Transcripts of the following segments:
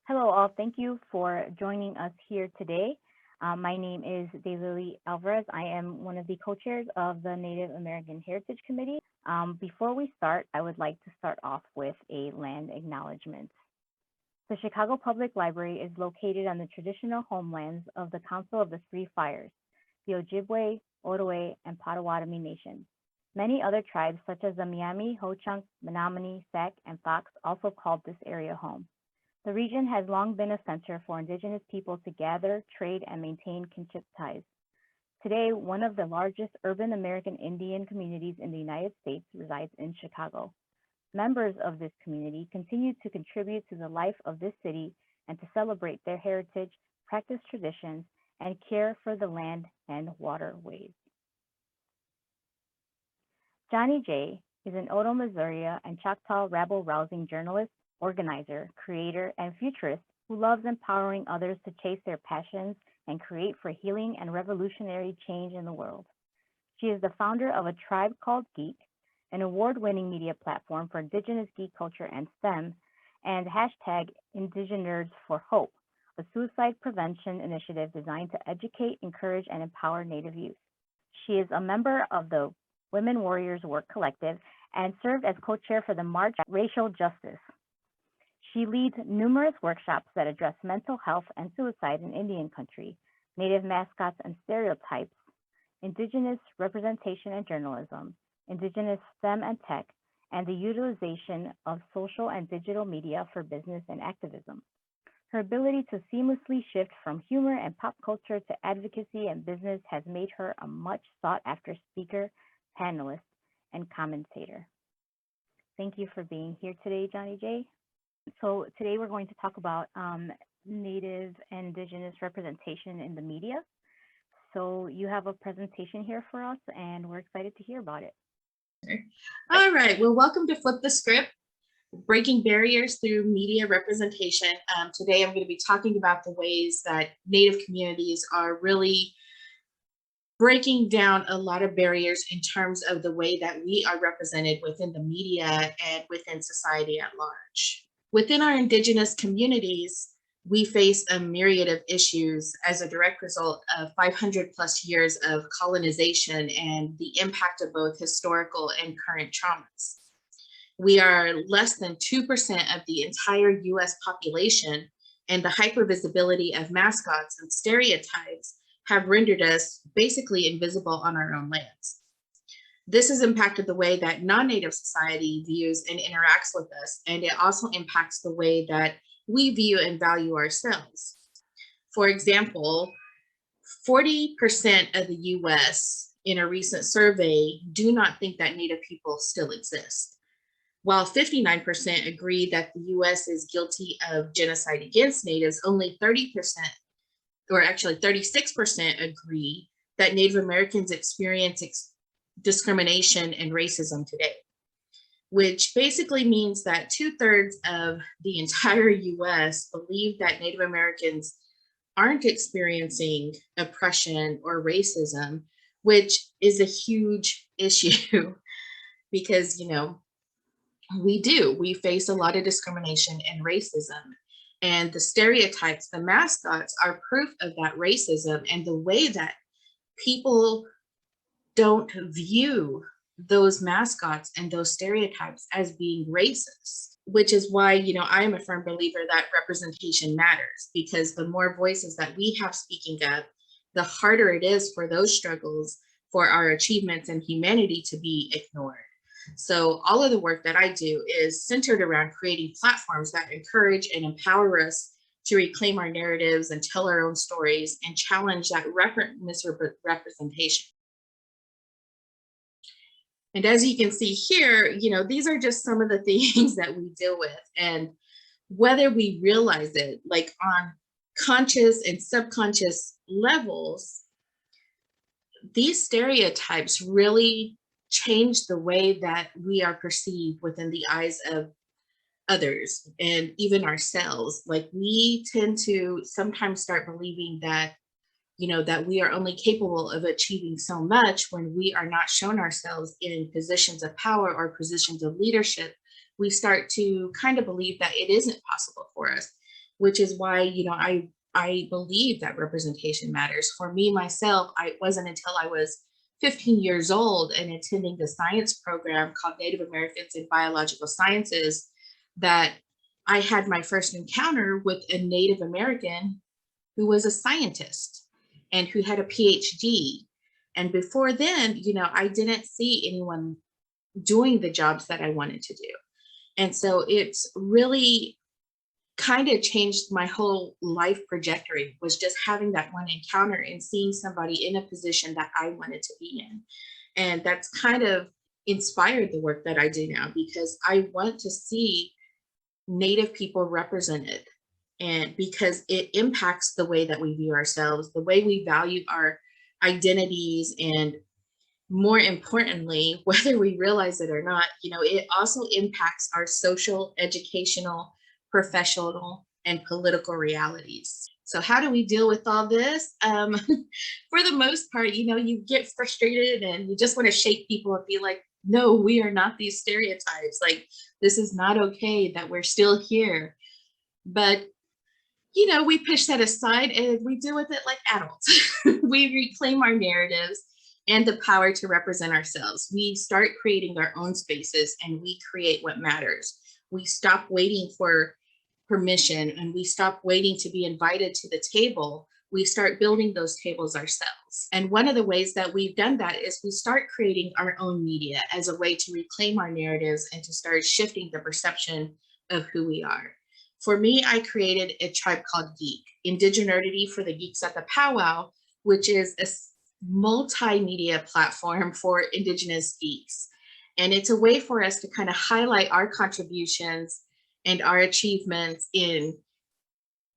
Hello, all. Thank you for joining us here today. My name is Daylily Alvarez. I am one of the co-chairs of the Native American Heritage Committee. Before we start, I would like to start off with a land acknowledgement. The Chicago Public Library is located on the traditional homelands of the Council of the Three Fires, the Ojibwe, Odawa, and Potawatomi nations. Many other tribes, such as the Miami, Ho-Chunk, Menominee, Sac, and Fox, also called this area home. The region has long been a center for Indigenous people to gather, trade, and maintain kinship ties. Today, one of the largest urban American Indian communities in the United States resides in Chicago. Members of this community continue to contribute to the life of this city and to celebrate their heritage, practice traditions, and care for the land and waterways. Johnnie Jae is an Oto, Missouri and Choctaw rabble-rousing journalist, organizer, creator, and futurist who loves empowering others to chase their passions and create for healing and revolutionary change in the world. She is the founder of a tribe called Geek, an award-winning media platform for Indigenous geek culture and STEM, and hashtag Indigenerds for Hope, a suicide prevention initiative designed to educate, encourage, and empower Native youth. She is a member of the Women Warriors Work Collective and served as co-chair for the March Racial Justice. She leads numerous workshops that address mental health and suicide in Indian country, Native mascots and stereotypes, Indigenous representation and journalism, Indigenous STEM and tech, and the utilization of social and digital media for business and activism. Her ability to seamlessly shift from humor and pop culture to advocacy and business has made her a much sought-after speaker, panelist, and commentator. Thank you for being here today, Johnnie Jae. So today we're going to talk about Native and Indigenous representation in the media. So you have a presentation here for us, and we're excited to hear about it. All right, well, welcome to Flip the Script, Breaking Barriers Through Media Representation. Today I'm going to be talking about the ways that Native communities are really breaking down a lot of barriers in terms of the way that we are represented within the media and within society at large. Within our Indigenous communities, we face a myriad of issues as a direct result of 500 plus years of colonization and the impact of both historical and current traumas. We are less than 2% of the entire US population, and the hypervisibility of mascots and stereotypes have rendered us basically invisible on our own lands. This has impacted the way that non-Native society views and interacts with us, and it also impacts the way that we view and value ourselves. For example, 40% of the US in a recent survey do not think that Native people still exist, while 59% agree that the US is guilty of genocide against Natives. Only 30%, or actually 36%, agree that Native Americans experience discrimination and racism today, which basically means that 2/3 of the entire US believe that Native Americans aren't experiencing oppression or racism, which is a huge issue because, we face a lot of discrimination and racism. And the stereotypes, the mascots, are proof of that racism and the way that people don't view those mascots and those stereotypes as being racist, which is why, I am a firm believer that representation matters, because the more voices that we have speaking up, the harder it is for those struggles, for our achievements and humanity to be ignored. So all of the work that I do is centered around creating platforms that encourage and empower us to reclaim our narratives and tell our own stories and challenge that misrepresentation. And as you can see here, these are just some of the things that we deal with. And whether we realize it, like on conscious and subconscious levels, these stereotypes really change the way that we are perceived within the eyes of others and even ourselves. Like, we tend to sometimes start believing that that we are only capable of achieving so much when we are not shown ourselves in positions of power or positions of leadership. We start to kind of believe that it isn't possible for us. which is why, I believe that representation matters. For me, myself, it wasn't until I was 15 years old and attending the science program called Native Americans in Biological Sciences that I had my first encounter with a Native American who was a scientist and who had a PhD. And before then, I didn't see anyone doing the jobs that I wanted to do. And so it's really kind of changed my whole life trajectory, was just having that one encounter and seeing somebody in a position that I wanted to be in. And that's kind of inspired the work that I do now, because I want to see Native people represented, and because it impacts the way that we view ourselves, the way we value our identities, and more importantly, whether we realize it or not, it also impacts our social, educational, professional, and political realities. So how do we deal with all this? For the most part, you get frustrated and you just want to shake people and be like, no, we are not these stereotypes. Like, this is not okay that we're still here. But we push that aside and we deal with it like adults. We reclaim our narratives and the power to represent ourselves. We start creating our own spaces and we create what matters. We stop waiting for permission and we stop waiting to be invited to the table. We start building those tables ourselves. And one of the ways that we've done that is we start creating our own media as a way to reclaim our narratives and to start shifting the perception of who we are. For me, I created a tribe called Geek, Indigenerdity for the Geeks at the Powwow, which is a multimedia platform for Indigenous geeks. And it's a way for us to kind of highlight our contributions and our achievements in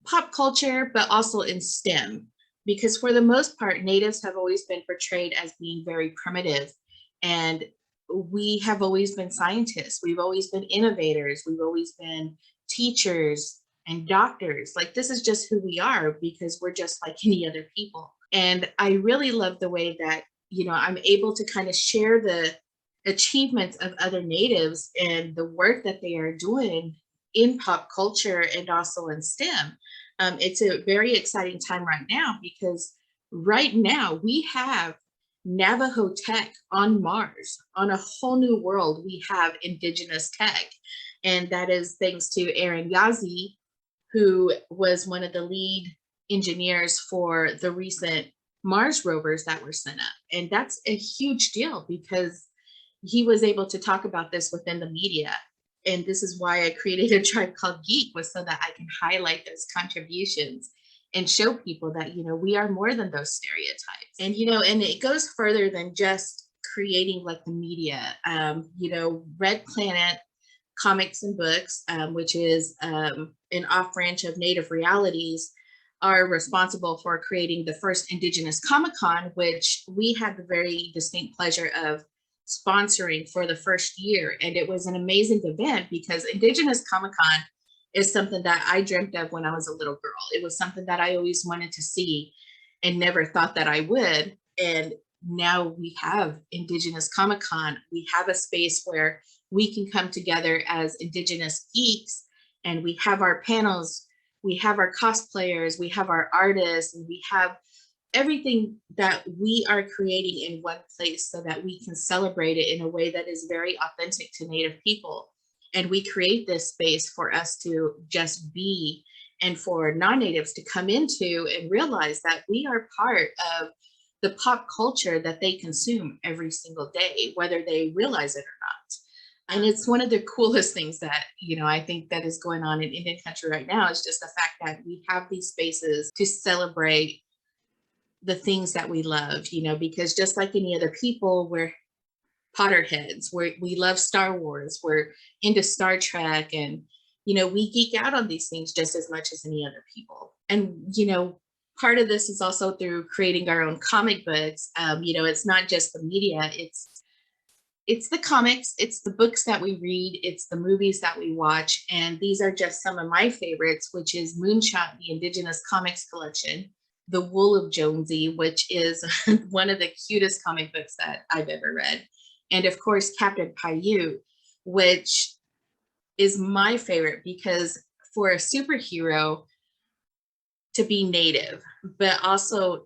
pop culture, but also in STEM. Because for the most part, Natives have always been portrayed as being very primitive. And we have always been scientists. We've always been innovators. We've always been teachers and doctors. Like, this is just who we are, because we're just like any other people. And I really love the way that, I'm able to kind of share the achievements of other Natives and the work that they are doing in pop culture and also in STEM. It's a very exciting time right now, because right now we have Navajo tech on Mars. On a whole new world, we have Indigenous tech. And that is thanks to Aaron Yazzie, who was one of the lead engineers for the recent Mars rovers that were sent up. And that's a huge deal, because he was able to talk about this within the media. And this is why I created a tribe called Geek, was so that I can highlight those contributions and show people that, we are more than those stereotypes. And, and it goes further than just creating like the media. Red Planet Comics and Books, which is an off branch of Native Realities, are responsible for creating the first Indigenous Comic Con, which we had the very distinct pleasure of sponsoring for the first year. And it was an amazing event, because Indigenous Comic Con is something that I dreamt of when I was a little girl. It was something that I always wanted to see and never thought that I would. And now we have Indigenous Comic Con. We have a space where we can come together as Indigenous geeks, and we have our panels, we have our cosplayers, we have our artists, and we have everything that we are creating in one place, so that we can celebrate it in a way that is very authentic to Native people. And we create this space for us to just be, and for non-Natives to come into and realize that we are part of the pop culture that they consume every single day, whether they realize it or not. And it's one of the coolest things that, I think that is going on in Indian country right now, is just the fact that we have these spaces to celebrate the things that we love, because just like any other people, we're Potterheads, we love Star Wars, we're into Star Trek, and, we geek out on these things just as much as any other people. And, part of this is also through creating our own comic books. It's not just the media, it's the comics, it's the books that we read, it's the movies that we watch. And these are just some of my favorites, which is Moonshot, the Indigenous Comics Collection, The Wool of Jonesy, which is one of the cutest comic books that I've ever read. And of course, Captain Paiute, which is my favorite, because for a superhero, to be Native, but also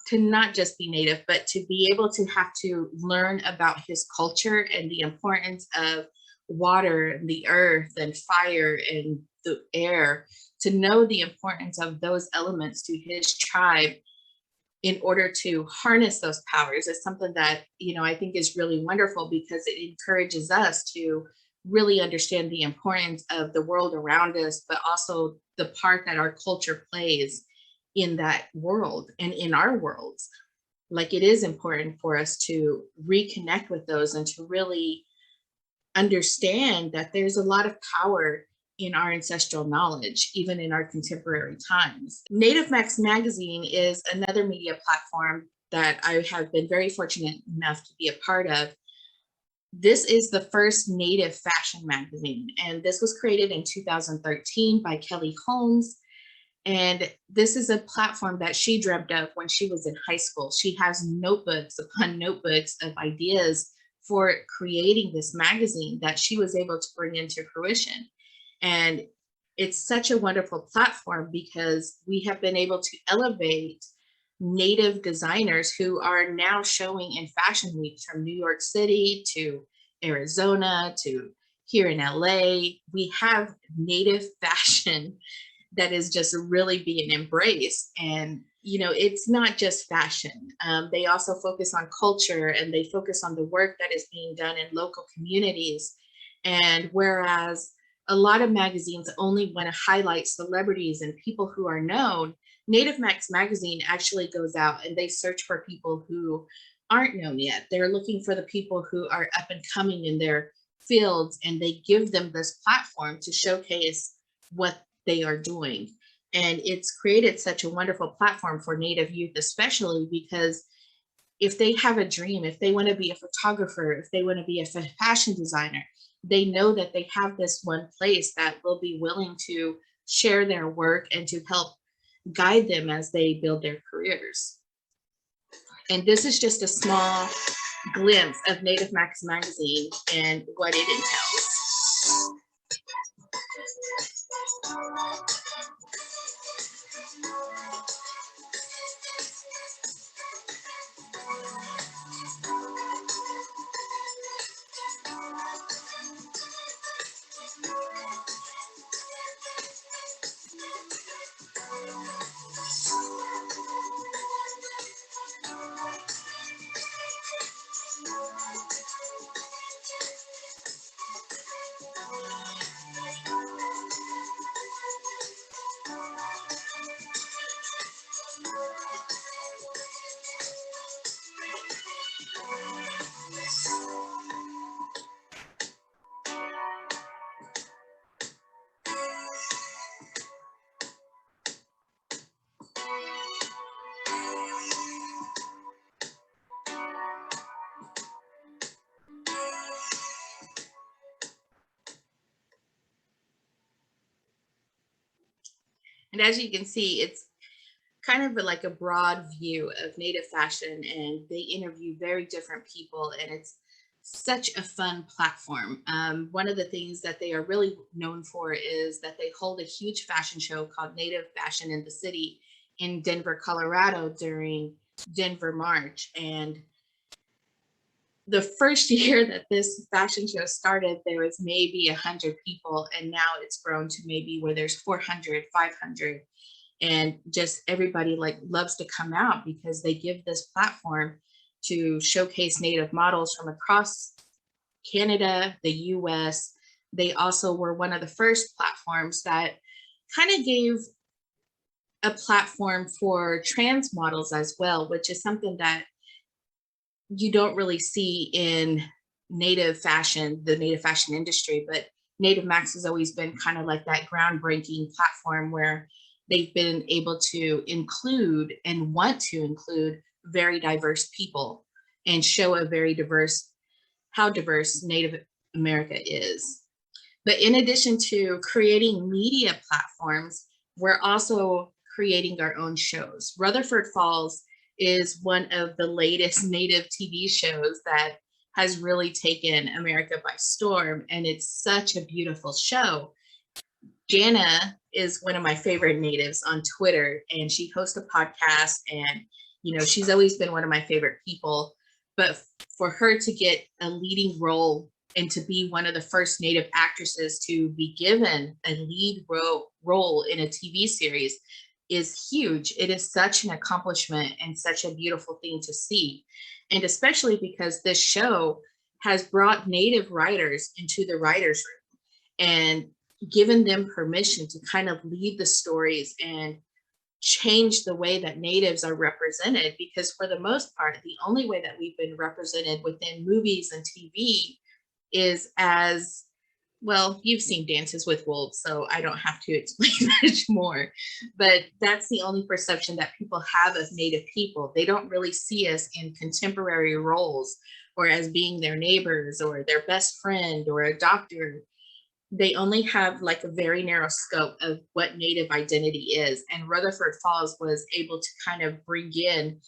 to not just be Native, but to be able to have to learn about his culture and the importance of water and the earth and fire and the air, to know the importance of those elements to his tribe in order to harness those powers is something that, I think is really wonderful, because it encourages us to really understand the importance of the world around us, but also the part that our culture plays in that world and in our worlds. Like, it is important for us to reconnect with those and to really understand that there's a lot of power in our ancestral knowledge, even in our contemporary times. Native Max Magazine is another media platform that I have been very fortunate enough to be a part of. This is the first Native fashion magazine, and this was created in 2013 by Kelly Holmes. And this is a platform that she dreamt of when she was in high school. She has notebooks upon notebooks of ideas for creating this magazine that she was able to bring into fruition. And it's such a wonderful platform because we have been able to elevate Native designers who are now showing in fashion weeks, from New York City to Arizona to here in LA. We have Native fashion that is just really being embraced. And, it's not just fashion. They also focus on culture, and they focus on the work that is being done in local communities. And whereas a lot of magazines only want to highlight celebrities and people who are known, Native Max Magazine actually goes out and they search for people who aren't known yet. They're looking for the people who are up and coming in their fields, and they give them this platform to showcase what they are doing. And it's created such a wonderful platform for Native youth, especially because if they have a dream, if they want to be a photographer, if they want to be a fashion designer, they know that they have this one place that will be willing to share their work and to help guide them as they build their careers. And this is just a small glimpse of Native Max Magazine and what it entails. And as you can see, it's kind of like a broad view of Native fashion, and they interview very different people, and it's such a fun platform. One of the things that they are really known for is that they hold a huge fashion show called Native Fashion in the City in Denver, Colorado during Denver March. And the first year that this fashion show started, there was maybe 100 people, and now it's grown to maybe where there's 400, 500. And just everybody loves to come out because they give this platform to showcase Native models from across Canada, the US. They also were one of the first platforms that kind of gave a platform for trans models as well, which is something that you don't really see in Native fashion, the Native fashion industry. But Native Max has always been kind of like that groundbreaking platform where they've been able to include and want to include very diverse people and show a very how diverse Native America is. But in addition to creating media platforms, we're also creating our own shows. Rutherford Falls is one of the latest Native TV shows that has really taken America by storm, and it's such a beautiful show. Jana is one of my favorite natives on Twitter, and she hosts a podcast, and she's always been one of my favorite people. But for her to get a leading role and to be one of the first Native actresses to be given a lead role in a TV series is huge. It is such an accomplishment and such a beautiful thing to see. And especially because this show has brought Native writers into the writers' room and given them permission to kind of lead the stories and change the way that Natives are represented. Because for the most part, the only way that we've been represented within movies and TV is as, well, you've seen Dances with Wolves, so I don't have to explain much more, but that's the only perception that people have of Native people. They don't really see us in contemporary roles or as being their neighbors or their best friend or a doctor. They only have like a very narrow scope of what Native identity is. And Rutherford Falls was able to kind of bring in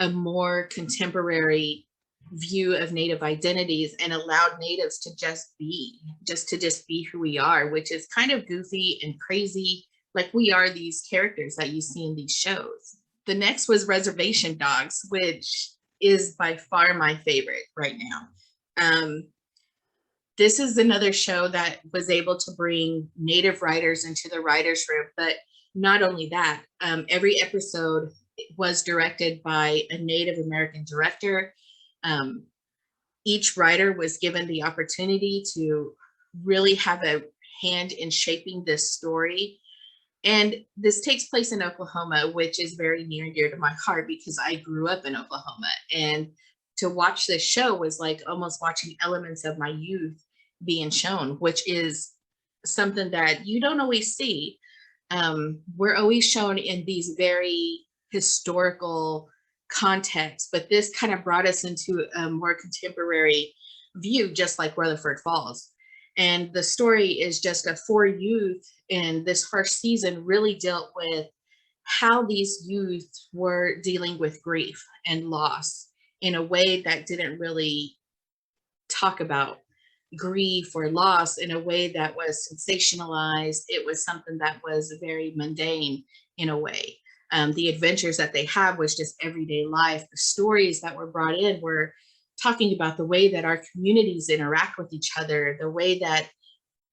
a more contemporary view of Native identities and allowed Natives to just be who we are, which is kind of goofy and crazy. Like we are these characters that you see in these shows. The next was Reservation Dogs, which is by far my favorite right now. This is another show that was able to bring Native writers into the writers' room, but not only that, every episode was directed by a Native American director. Each writer was given the opportunity to really have a hand in shaping this story. And this takes place in Oklahoma, which is very near and dear to my heart because I grew up in Oklahoma. And to watch this show was like almost watching elements of my youth being shown, which is something that you don't always see. We're always shown in these very historical contexts, but this kind of brought us into a more contemporary view, just like Rutherford Falls. And the story is just a 4 youth, and this first season really dealt with how these youth were dealing with grief and loss in a way that didn't really talk about grief or loss in a way that was sensationalized. It was something that was very mundane in a way. The adventures that they have was just everyday life. The stories that were brought in were talking about the way that our communities interact with each other, the way that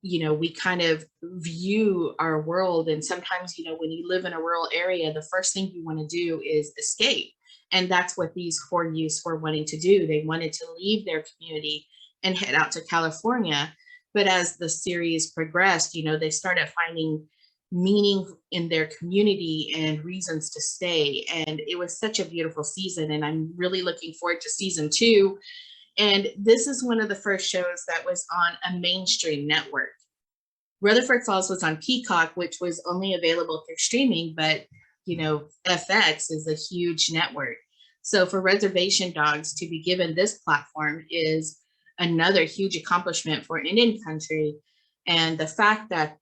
we kind of view our world. And sometimes when you live in a rural area, the first thing you want to do is escape. And that's what these 4 youths were wanting to do. They wanted to leave their community and head out to California. But as the series progressed, they started finding meaning in their community and reasons to stay. And it was such a beautiful season. And I'm really looking forward to season 2. And this is one of the first shows that was on a mainstream network. Rutherford Falls was on Peacock, which was only available through streaming, but FX is a huge network. So for Reservation Dogs to be given this platform is another huge accomplishment for Indian country. And the fact that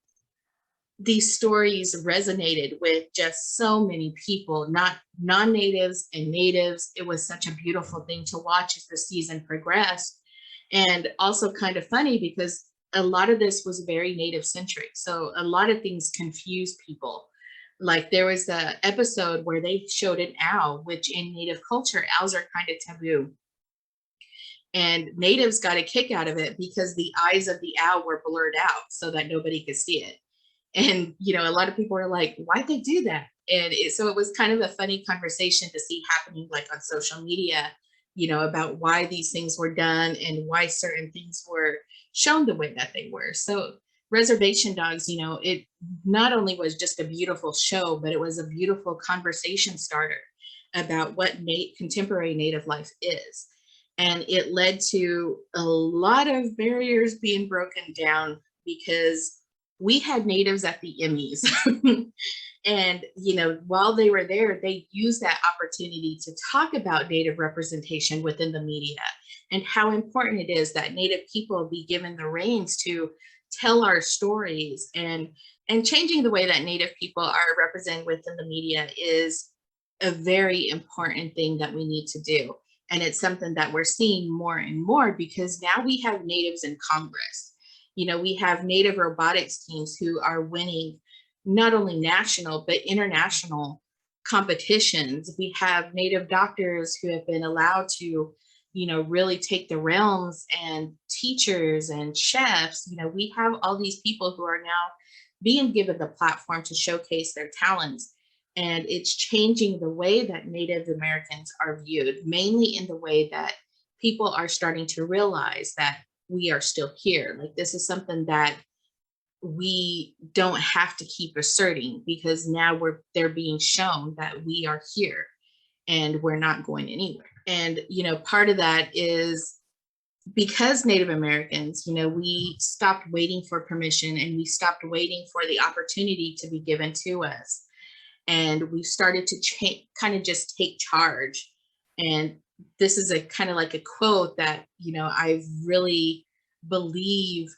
these stories resonated with just so many people, not non-natives and natives. It was such a beautiful thing to watch as the season progressed. And also kind of funny because a lot of this was very native centric. So a lot of things confused people. Like there was an episode where they showed an owl, which in native culture, owls are kind of taboo. And natives got a kick out of it because the eyes of the owl were blurred out so that nobody could see it. And, a lot of people were like, why'd they do that? And so it was kind of a funny conversation to see happening like on social media, about why these things were done and why certain things were shown the way that they were. So Reservation Dogs, it not only was just a beautiful show, but it was a beautiful conversation starter about what contemporary Native life is. And it led to a lot of barriers being broken down because we had natives at the Emmys. And, while they were there, they used that opportunity to talk about Native representation within the media and how important it is that Native people be given the reins to tell our stories. And changing the way that Native people are represented within the media is a very important thing that we need to do. And it's something that we're seeing more and more because now we have natives in Congress. We have Native robotics teams who are winning not only national, but international competitions. We have Native doctors who have been allowed to, really take the realms, and teachers and chefs. We have all these people who are now being given the platform to showcase their talents. And it's changing the way that Native Americans are viewed, mainly in the way that people are starting to realize that we are still here. Like, this is something that we don't have to keep asserting, because now they're being shown that we are here and we're not going anywhere. And part of that is because Native Americans, we stopped waiting for permission, and we stopped waiting for the opportunity to be given to us, and we started to kind of just take charge. And this is a kind of like a quote that I really believe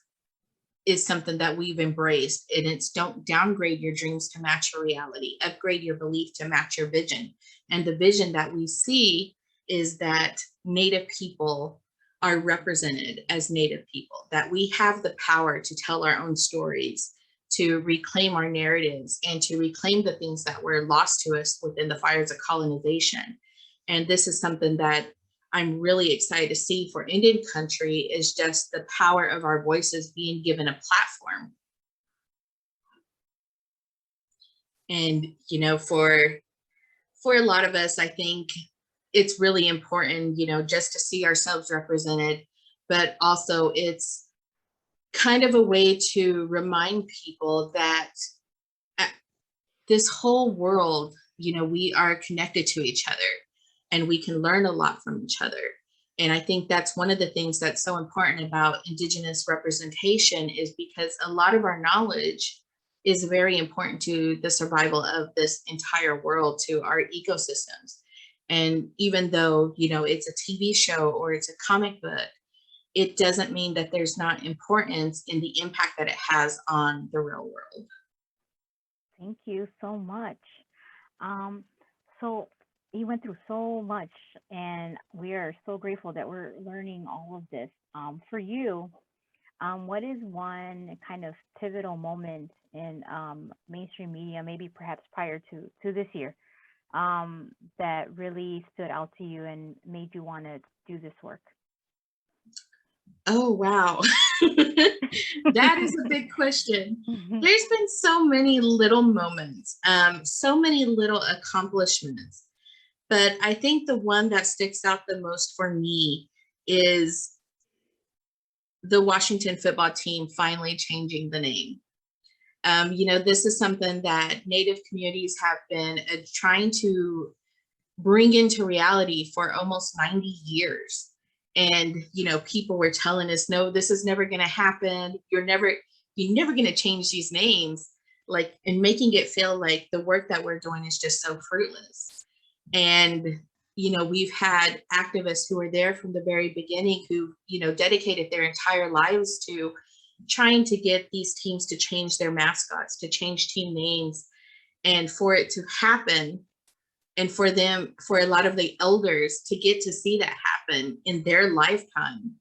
is something that we've embraced, and it's, don't downgrade your dreams to match your reality, upgrade your belief to match your vision. And the vision that we see is that Native people are represented as Native people, that we have the power to tell our own stories, to reclaim our narratives, and to reclaim the things that were lost to us within the fires of colonization. And this is something that I'm really excited to see for Indian country, is just the power of our voices being given a platform. And, for a lot of us, I think it's really important, just to see ourselves represented, but also it's kind of a way to remind people that this whole world, we are connected to each other, and we can learn a lot from each other. And I think that's one of the things that's so important about Indigenous representation, is because a lot of our knowledge is very important to the survival of this entire world, to our ecosystems. And even though, it's a TV show or it's a comic book, it doesn't mean that there's not importance in the impact that it has on the real world. Thank you so much. So you went through so much, and we are so grateful that we're learning all of this. For you, what is one kind of pivotal moment in mainstream media, maybe perhaps prior to this year, that really stood out to you and made you want to do this work? Oh, wow. That is a big question. There's been so many little moments, so many little accomplishments. But I think the one that sticks out the most for me is the Washington football team finally changing the name. This is something that Native communities have been trying to bring into reality for almost 90 years. And, people were telling us, no, this is never going to happen. You're never going to change these names, and making it feel like the work that we're doing is just so fruitless. And, we've had activists who were there from the very beginning who, dedicated their entire lives to trying to get these teams to change their mascots, to change team names, and for it to happen. And for a lot of the elders to get to see that happen in their lifetime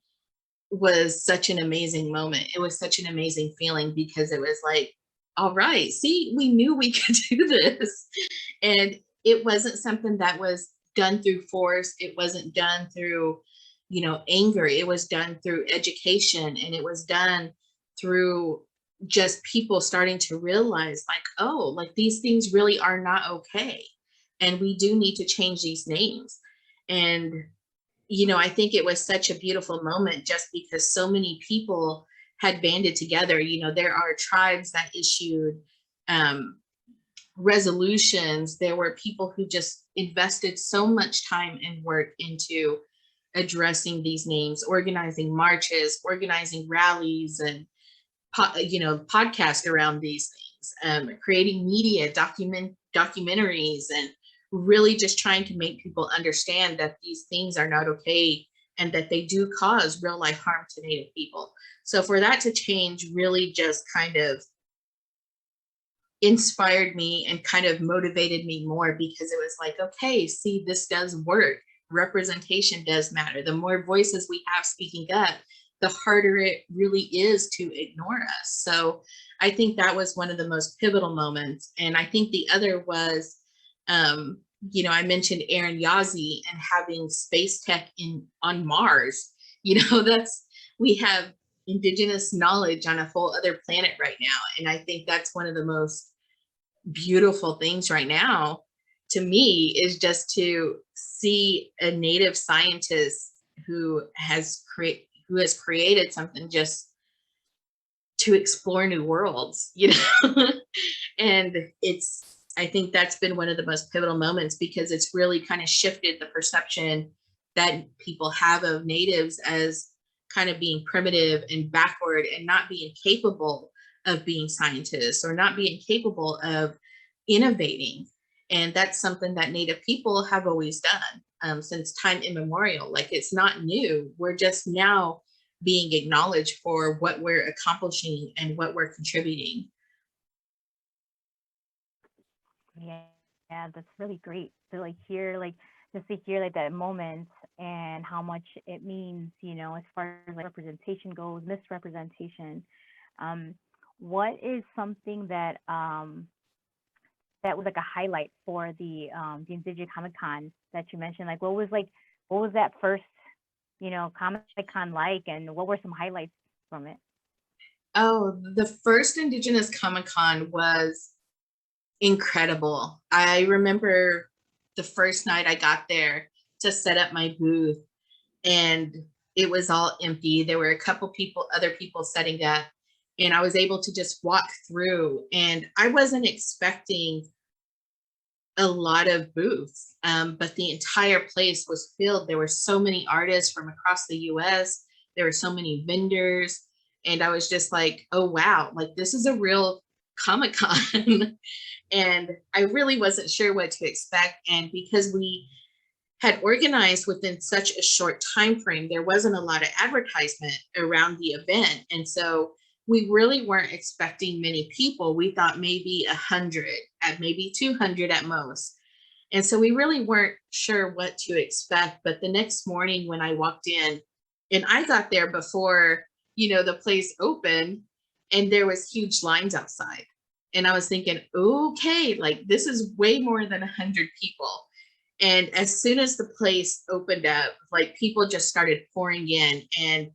was such an amazing moment. It was such an amazing feeling, because it was like, all right, see, we knew we could do this. And it wasn't something that was done through force. It wasn't done through, anger. It was done through education, and it was done through just people starting to realize, these things really are not okay. And we do need to change these names. And, I think it was such a beautiful moment, just because so many people had banded together. There are tribes that issued resolutions. There were people who just invested so much time and work into addressing these names, organizing marches, organizing rallies, and podcasts around these things, creating media, documentaries, and really just trying to make people understand that these things are not okay, and that they do cause real life harm to Native people. So for that to change really just kind of inspired me and kind of motivated me more, because it was like, okay, see, this does work. Representation does matter. The more voices we have speaking up, the harder it really is to ignore us. So I think that was one of the most pivotal moments. And I think the other was, I mentioned Aaron Yazzie and having space tech on Mars. We have indigenous knowledge on a whole other planet right now. And I think that's one of the most beautiful things right now to me, is just to see a native scientist who has created something just to explore new worlds, and I think that's been one of the most pivotal moments, because it's really kind of shifted the perception that people have of natives as kind of being primitive and backward and not being capable of being scientists or not being capable of innovating. And that's something that Native people have always done since time immemorial. Like, it's not new. We're just now being acknowledged for what we're accomplishing and what we're contributing. Yeah, that's really great to hear, just to hear that moment and how much it means, as far as representation goes, misrepresentation. What is something that that was a highlight for the Indigenous Comic Con that you mentioned? What was that first, Comic Con like, and what were some highlights from it? Oh, the first Indigenous Comic Con was incredible. I remember the first night I got there to set up my booth, and it was all empty. There were a couple other people setting up, and I was able to just walk through, and I wasn't expecting a lot of booths, but the entire place was filled. There were so many artists from across the US. There were so many vendors, and I was just like, oh wow, this is a real Comic-Con. And I really wasn't sure what to expect. And because we had organized within such a short time frame, there wasn't a lot of advertisement around the event. And so we really weren't expecting many people. We thought maybe 100, at maybe 200 at most. And so we really weren't sure what to expect. But the next morning when I walked in, and I got there before, the place opened, and there was huge lines outside. And I was thinking, okay, this is way more than 100 people. And as soon as the place opened up, people just started pouring in, and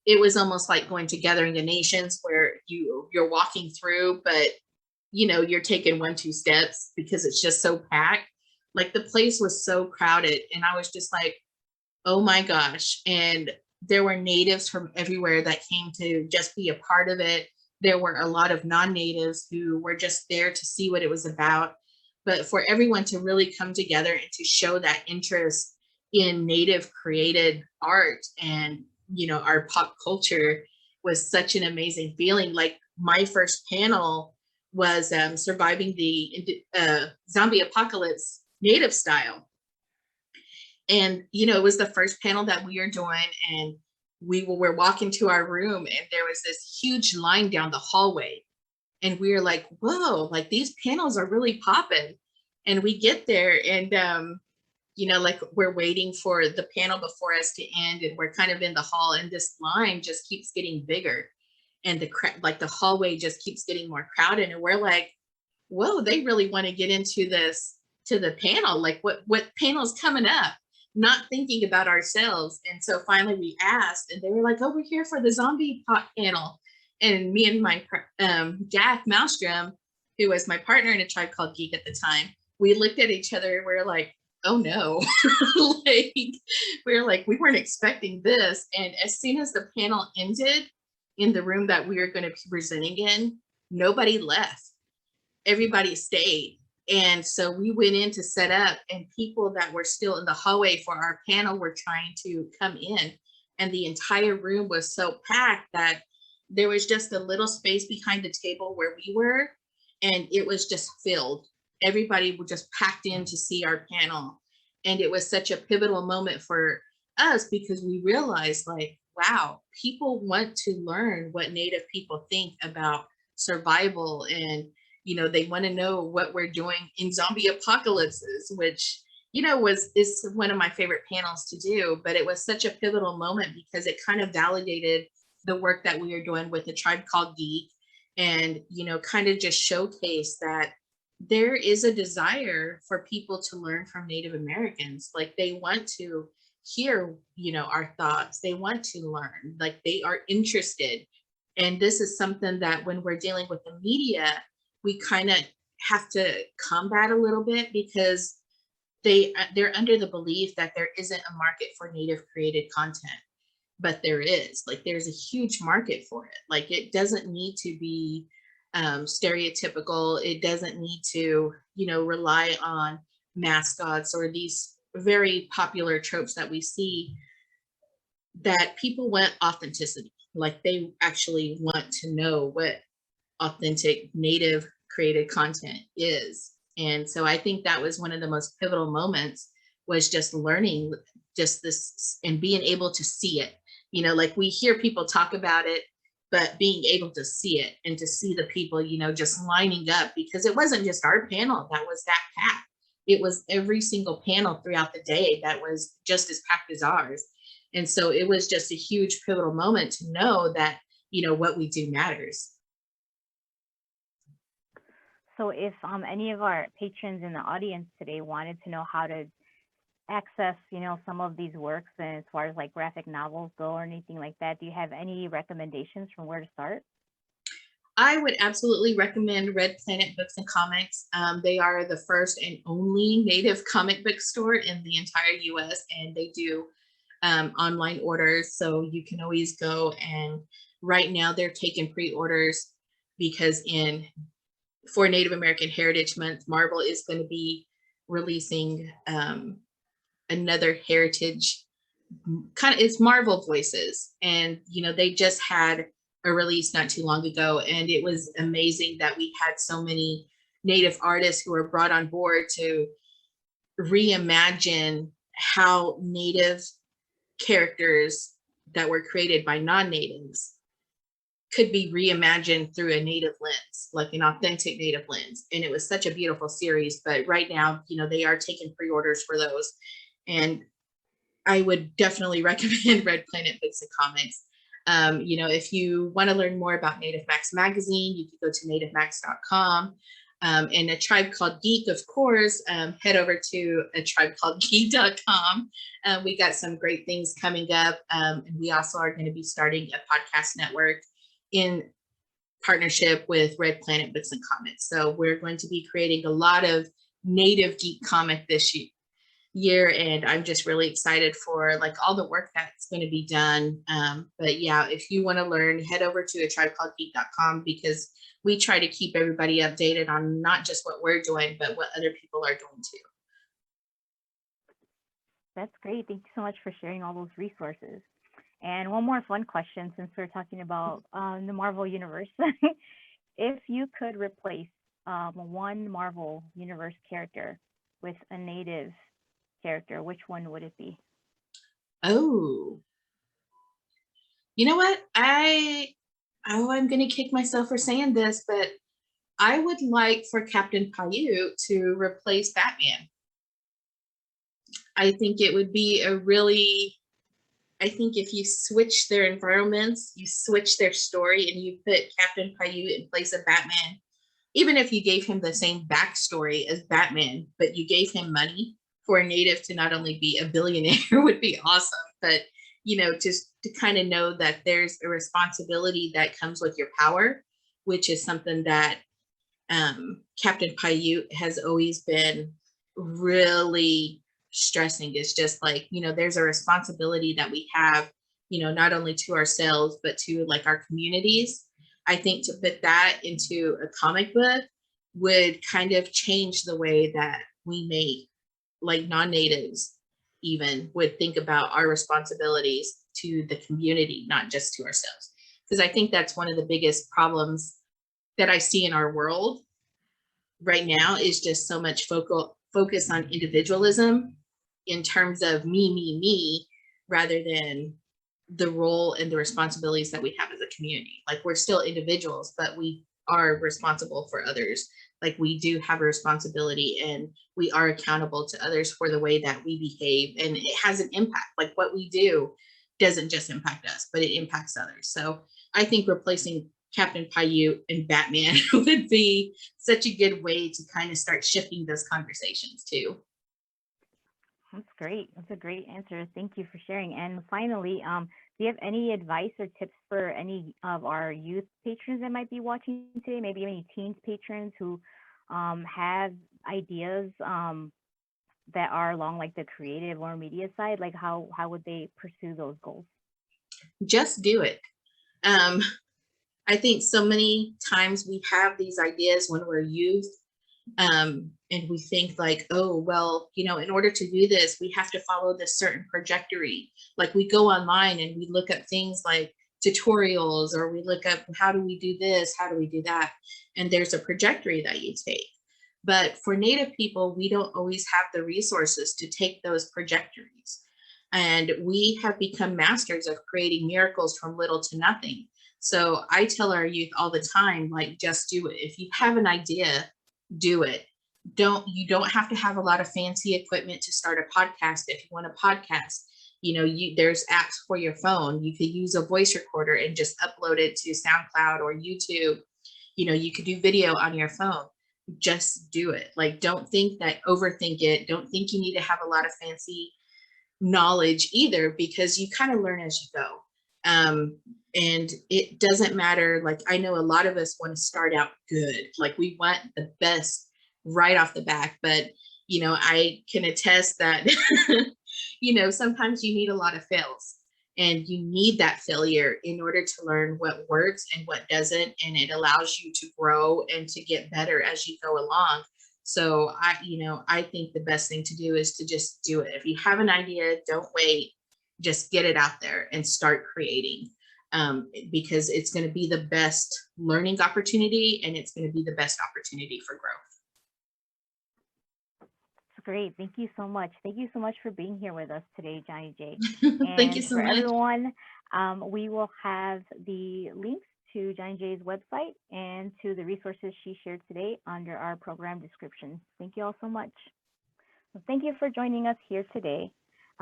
it was almost like going to Gathering the Nations, where you're walking through, but you're taking 1-2 steps because it's just so packed. The place was so crowded, and I was just like, oh my gosh. And there were natives from everywhere that came to just be a part of it. There were a lot of non-natives who were just there to see what it was about. But for everyone to really come together and to show that interest in native created art and, our pop culture was such an amazing feeling. My first panel was surviving the zombie apocalypse native style. And, it was the first panel that we were doing, and we were walking to our room, and there was this huge line down the hallway, and we were like, whoa, these panels are really popping. And we get there, and we're waiting for the panel before us to end, and we're kind of in the hall, and this line just keeps getting bigger, and the hallway just keeps getting more crowded, and we're like, whoa, they really want to get into the panel. What panel's coming up? Not thinking about ourselves. And so finally we asked, and they were like, oh, we're here for the zombie pop panel. And me and my Jack Maelstrom, who was my partner in A Tribe Called Geek at the time, we looked at each other and we were like, oh no. We weren't expecting this. And as soon as the panel ended in the room that we were going to be presenting in, nobody left. Everybody stayed. And so we went in to set up, and people that were still in the hallway for our panel were trying to come in. And the entire room was so packed that there was just a little space behind the table where we were, and it was just filled. Everybody was just packed in to see our panel. And it was such a pivotal moment for us, because we realized, wow, people want to learn what Native people think about survival, and they want to know what we're doing in zombie apocalypses, which is one of my favorite panels to do, but it was such a pivotal moment because it kind of validated the work that we are doing with the Tribe Called Geek, and kind of just showcase that there is a desire for people to learn from Native Americans. Like, they want to hear our thoughts, they want to learn, like they are interested. And this is something that when we're dealing with the media, we kind of have to combat a little bit, because they're under the belief that there isn't a market for Native created content, but there is. Like, there's a huge market for it. Like, it doesn't need to be stereotypical. It doesn't need to rely on mascots or these very popular tropes that we see. That people want authenticity. Like, they actually want to know what authentic Native created content is. And so I think that was one of the most pivotal moments, was just learning just this and being able to see it. Like, we hear people talk about it, but being able to see it and to see the people, just lining up, because it wasn't just our panel that was that packed. It was every single panel throughout the day that was just as packed as ours. And so it was just a huge pivotal moment to know that, what we do matters. So if any of our patrons in the audience today wanted to know how to access, some of these works, and as far as like graphic novels go or anything like that, do you have any recommendations from where to start? I would absolutely recommend Red Planet Books and Comics. They are the first and only Native comic book store in the entire US, and they do online orders. So you can always go, and right now they're taking pre-orders, because for Native American Heritage Month, Marvel is going to be releasing another heritage it's Marvel Voices. And, they just had a release not too long ago. And it was amazing that we had so many Native artists who were brought on board to reimagine how Native characters that were created by non-Natives could be reimagined through a Native lens, like an authentic Native lens. And it was such a beautiful series. But right now, they are taking pre-orders for those. And I would definitely recommend Red Planet Books and Comics. If you want to learn more about Native Max Magazine, you can go to nativemax.com. And A Tribe Called Geek, of course, head over to atribecalledgeek.com. We got some great things coming up. And we also are going to be starting a podcast network in partnership with Red Planet Books and Comics. So we're going to be creating a lot of Native geek comic this year, and I'm just really excited for like all the work that's going to be done. But yeah, if you want to learn, head over to atribecalledgeek.com, because we try to keep everybody updated on not just what we're doing, but what other people are doing too. That's great. Thank you so much for sharing all those resources. And one more fun question, since we're talking about the Marvel Universe. If you could replace one Marvel Universe character with a Native character, which one would it be? Oh, you know what? I'm going to kick myself for saying this, but I would like for Captain Paiute to replace Batman. I think it would be I think if you switch their environments, you switch their story, and you put Captain Paiute in place of Batman, even if you gave him the same backstory as Batman, but you gave him money for a Native to not only be a billionaire would be awesome, but just to kind of know that there's a responsibility that comes with your power, which is something that Captain Paiute has always been really stressing. Is just like, there's a responsibility that we have, not only to ourselves, but to like our communities. I think to put that into a comic book would kind of change the way that we make, like, non-natives even would think about our responsibilities to the community, not just to ourselves. Because I think that's one of the biggest problems that I see in our world right now, is just so much focus on individualism in terms of me, rather than the role and the responsibilities that we have as a community. Like, we're still individuals, but we are responsible for others. Like we do have a responsibility and we are accountable to others for the way that we behave, and it has an impact. Like what we do doesn't just impact us, but it impacts others. So I think replacing Captain Paiute and Batman would be such a good way to kind of start shifting those conversations too. That's great. That's a great answer. Thank you for sharing. And finally, do you have any advice or tips for any of our youth patrons that might be watching today? Maybe any teens patrons who have ideas that are along like the creative or media side? Like how would they pursue those goals? Just do it. Um, I think so many times we have these ideas when we're youth, and we think like, oh, well, you know, in order to do this, we have to follow this certain trajectory. Like we go online and we look up things like tutorials, or we look up how do we do this, how do we do that, and there's a trajectory that you take. But for Native people, we don't always have the resources to take those trajectories. And we have become masters of creating miracles from little to nothing. So I tell our youth all the time, like, just do it. If you have an idea, do it. You don't have to have a lot of fancy equipment to start a podcast. If you want a podcast, you know, there's apps for your phone. You could use a voice recorder and just upload it to SoundCloud or YouTube. You know, you could do video on your phone. Just do it. Like, don't think that, overthink it. Don't think you need to have a lot of fancy knowledge either, because you kind of learn as you go. And it doesn't matter. Like, I know a lot of us want to start out good. Like we want the best right off the back, but you know, I can attest that, you know, sometimes you need a lot of fails, and you need that failure in order to learn what works and what doesn't. And it allows you to grow and to get better as you go along. So I think the best thing to do is to just do it. If you have an idea, don't wait, just get it out there and start creating, because it's going to be the best learning opportunity, and it's going to be the best opportunity for growth. That's great. Thank you so much. Thank you so much for being here with us today, Johnnie Jae. Thank you And so for much. everyone, we will have the links to Johnnie Jae's website and to the resources she shared today under our program description. Thank you all so much. Well, thank you for joining us here today.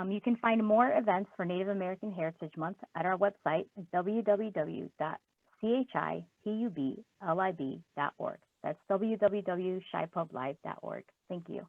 You can find more events for Native American Heritage Month at our website at www.chipublib.org. That's www.chipublib.org. Thank you.